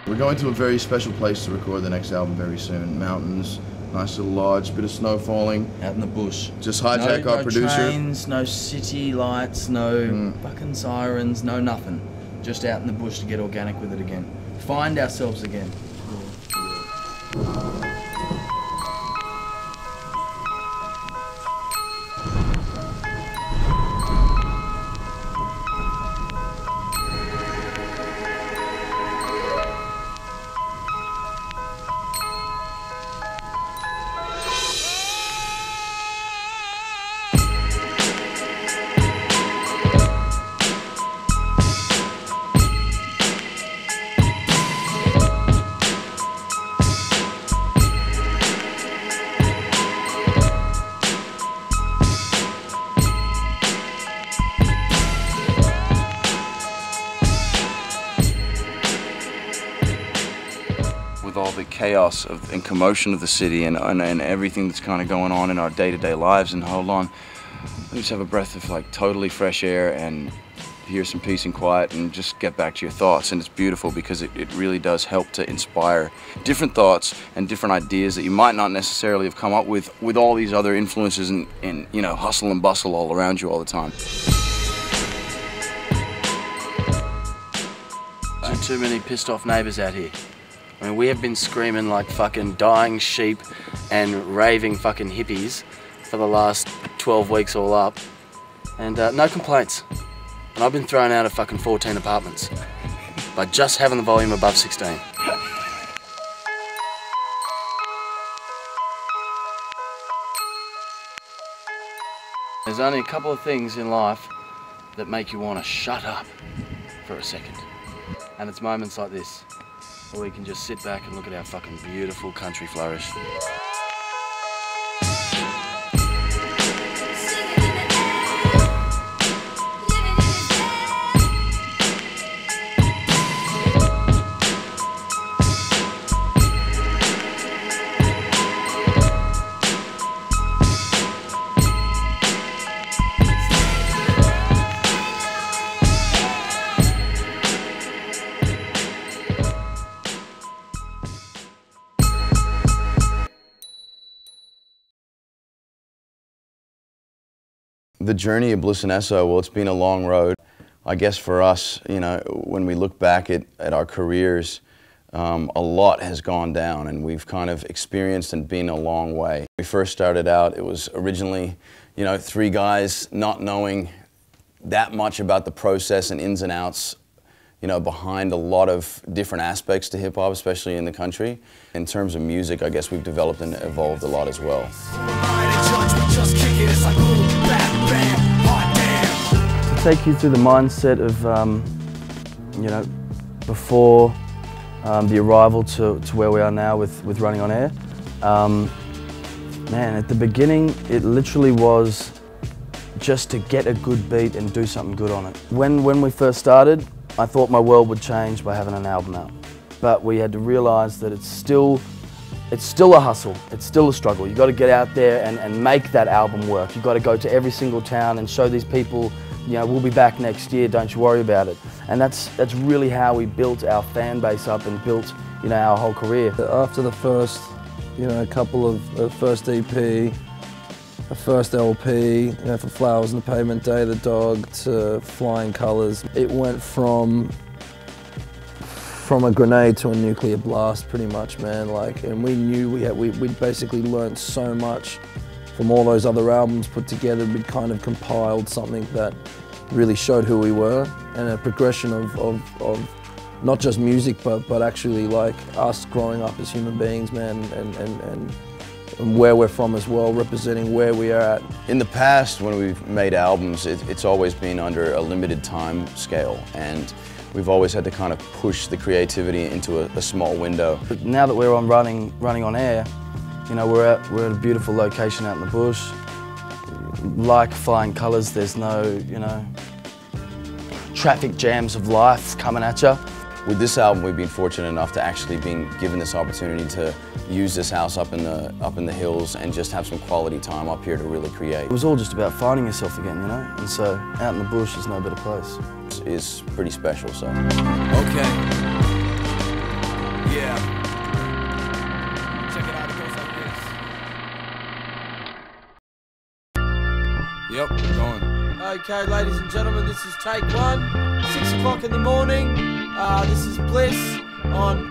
We're going to a very special place to record the next album very soon. Mountains, nice little lodge, bit of snow falling. Out in the bush. Just hijack our producer. No trains, no city lights, no fucking sirens, no nothing. Just out in the bush to get organic with it again. Find ourselves again. With all the chaos and commotion of the city and everything that's kind of going on in our day-to-day lives, and hold on, just have a breath of like totally fresh air and hear some peace and quiet and just get back to your thoughts. And it's beautiful because it really does help to inspire different thoughts and different ideas that you might not necessarily have come up with all these other influences and you know, hustle and bustle all around you all the time. Too many pissed off neighbours out here. I mean, we have been screaming like fucking dying sheep and raving fucking hippies for the last 12 weeks all up, and no complaints. And I've been thrown out of fucking 14 apartments by just having the volume above 16. There's only a couple of things in life that make you want to shut up for a second. And it's moments like this, where we can just sit back and look at our fucking beautiful country flourish. The journey of Bliss and Esso, well, it's been a long road. I guess for us, you know, when we look back at our careers, a lot has gone down and we've kind of experienced and been a long way. When we first started out, it was originally, you know, three guys not knowing that much about the process and ins and outs, you know, behind a lot of different aspects to hip-hop, especially in the country. In terms of music, I guess we've developed and evolved a lot as well. To take you through the mindset of, you know, before the arrival to where we are now with Running on Air, man, at the beginning, it literally was just to get a good beat and do something good on it. When we first started, I thought my world would change by having an album out. But we had to realise that it's still a hustle, it's still a struggle. You've got to get out there and make that album work. You've got to go to every single town and show these people, you know, we'll be back next year, don't you worry about it. And that's really how we built our fan base up and built, you know, our whole career. After the first, you know, couple of first EP, a first LP, you know, for Flowers on the Pavement, Day of the Dog, to Flying Colours. It went from a grenade to a nuclear blast, pretty much, man. Like, and we knew we'd basically learned so much from all those other albums put together. We'd kind of compiled something that really showed who we were, and a progression of not just music, but actually like us growing up as human beings, man, and where we're from as well, representing where we are at. In the past, when we've made albums, it's always been under a limited time scale, and we've always had to kind of push the creativity into a small window. But now that we're on running on air, you know, we're at a beautiful location out in the bush. Like Flying Colours, there's no, you know, traffic jams of life coming at you. With this album, we've been fortunate enough to actually be given this opportunity to use this house up in the hills and just have some quality time up here to really create. It was all just about finding yourself again, you know, and so out in the bush is no better place. It's pretty special, so. Okay. Yeah. Check it out, it goes like this. Yep, going. Okay, ladies and gentlemen, this is take one. 6 o'clock in the morning. This is Bliss on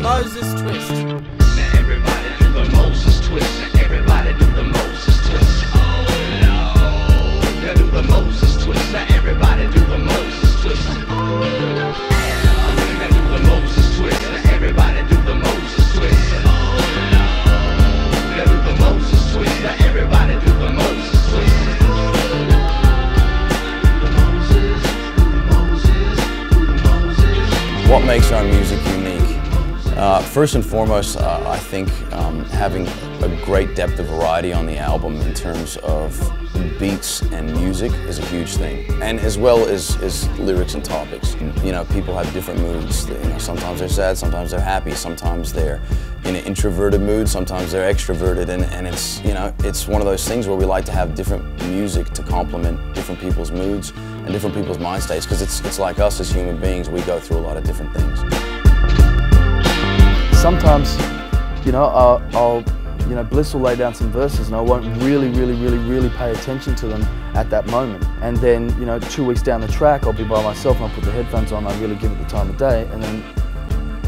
Moses Twist. Now everybody do the Moses twist. Now everybody do the Moses twist. Oh Lord. Now do the Moses twist. Now everybody do the Moses twist. Oh Lord. Now do the Moses twist. Now everybody do the Moses twist. Oh Lord. Now do the Moses twist. Now everybody do the Moses twist. What makes our music unique? First and foremost, I think having a great depth of variety on the album in terms of beats and music is a huge thing, and as well as lyrics and topics. You know, people have different moods. You know, sometimes they're sad, sometimes they're happy, sometimes they're in an introverted mood, sometimes they're extroverted, and it's, you know, it's one of those things where we like to have different music to complement different people's moods and different people's mind states, because it's like us as human beings, we go through a lot of different things. Sometimes, you know, you know, Bliss will lay down some verses and I won't really pay attention to them at that moment. And then, you know, 2 weeks down the track, I'll be by myself and I'll put the headphones on, I really give it the time of day, and then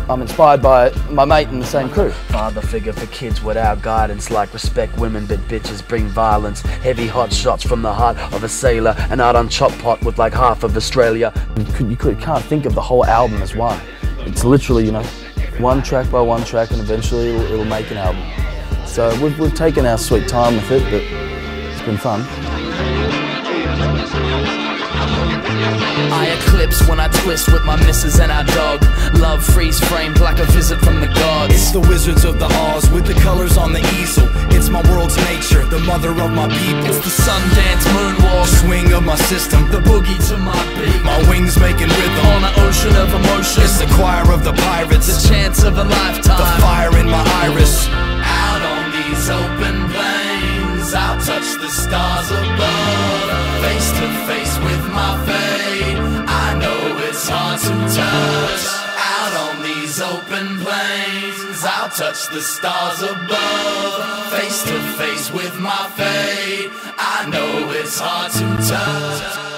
I'm inspired by my mate in the same crew. Father figure for kids without guidance, like respect women but bitches bring violence. Heavy hot shots from the heart of a sailor, and out on chop pot with like half of Australia. You can't think of the whole album as one. It's literally, you know, one track by one track, and eventually it'll make an album. So we've taken our sweet time with it, but it's been fun. I eclipse when I twist with my missus and our dog. Love freeze framed like a visit from the gods. It's the Wizards of the Oz with the colors on the easel. It's my world's nature, the mother of my people. It's the Sundance moonwalk, Swing of my system, the boogie to my beat. my wings making rhythm. On an ocean of emotion, It's the choir of the pirates, the chance of a lifetime. the fire in my iris. Out on these open plains, I'll touch the stars above. Face to face with my fate, I know it's hard to touch. Out on these open plains, I'll touch the stars above. Face to face with my fate, I know it's hard to touch.